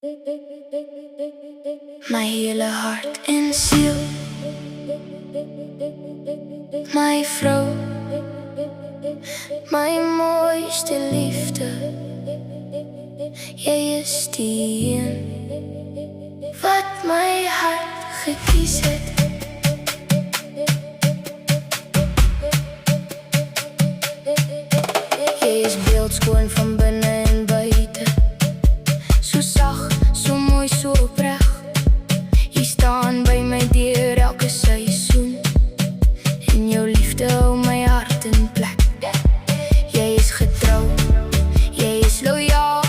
My hele hart en ziel, my vrou, my mooiste liefde. Jy is die een wat my hart gekies het. Jy is beeldskoon van binne en buite, so sag, so mooi, so opreg. Jy staan by my deur elke seisoen, en jou liefde hou my hart in plek. Jy is getrou, jy is loyaal,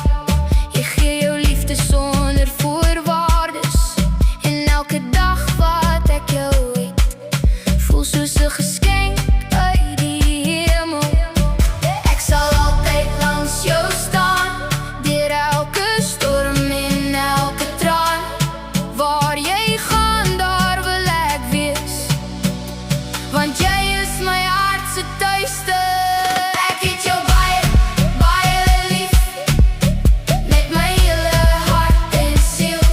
jy gee jou liefde sonder voorwaardes. En elke dag wat ek jou het, voel soos 'n geskenk uit die hemel. Ek sal altyd langs jou staan, deur elke storm en elke traan. Waar jy gaan, daar wil ek wees, want jy is my hart se tuiste. Ek het jou baie, baie lief, met my hele hart en siel.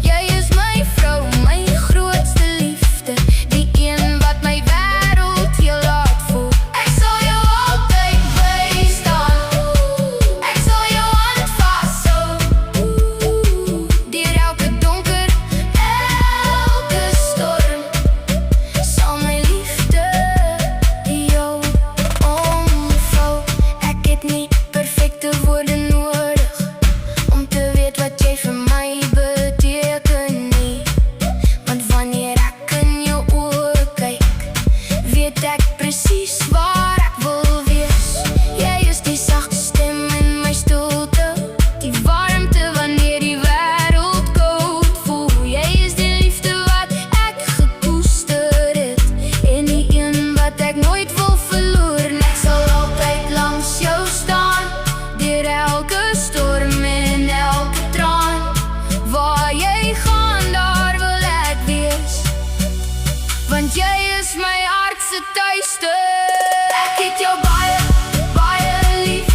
Jy is my vrou, my grootste liefde, die een wat my wêreld heel laat voel. Ek sal jou altyd bystaan, ek sal jou hand vashou, deur elke donker, elke storm, sal my liefde jou omvou. Ek het nie perfekte woorde nodig om te weet wat jy vir my beteken nie, want wanneer ek in jou oë kyk, weet ek presies waar ek wil wees. Jy is die sagte stem in my stilte, die warmte wanneer die wêreld koud voel. Jy is die liefde wat ek gekoester het, en die een wat ek nooit wil verloor. Ek sal altyd langs jou staan, deur elke storm en elke traan. Waar jy gaan, daar wil ek wees, want jy is my hart se tuiste. Ek het jou baie, baie lief,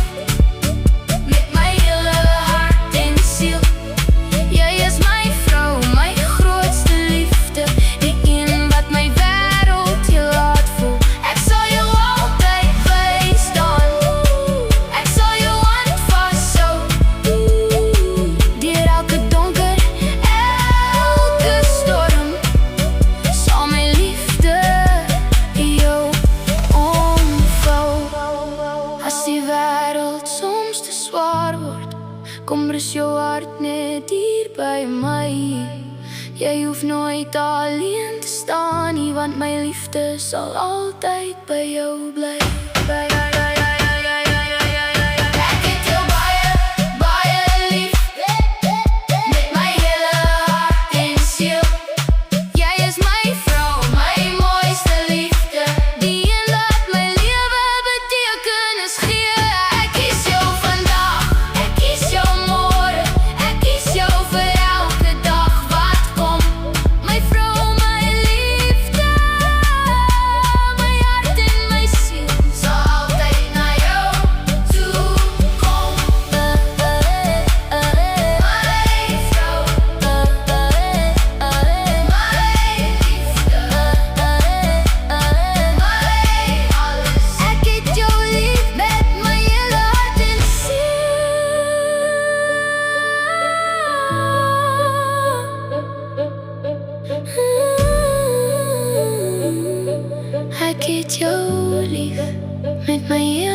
met my hele hart en siel. Jy is my vrou, my grootste liefde, die een wat my wêreld heel laat voel. Ek sal jou altyd bystaan, ek sal jou hand vashou, deur elke donker, elke storm, sal my liefde jou omvou. As die wêreld soms te swaar word, kom rus jou hart net hier by my. Jy hoef nooit alleen te staan nie, want my liefde sal altyd by jou bly. Ek het jou baie, baie lief, met my hele hart en siel. Jy is my vrou, my mooiste liefde, die een wat my lewe betekenis gee. Ek kies jou vandag, ek kies jou môre, ek kies jou vir elke dag wat kom. My vrou, my liefde, my hart en my siel sal altyd na jou toe kom. My vrou, my liefde, my alles. Ek het jou lief met my hele hart en siel. Ek het jou lief met my hele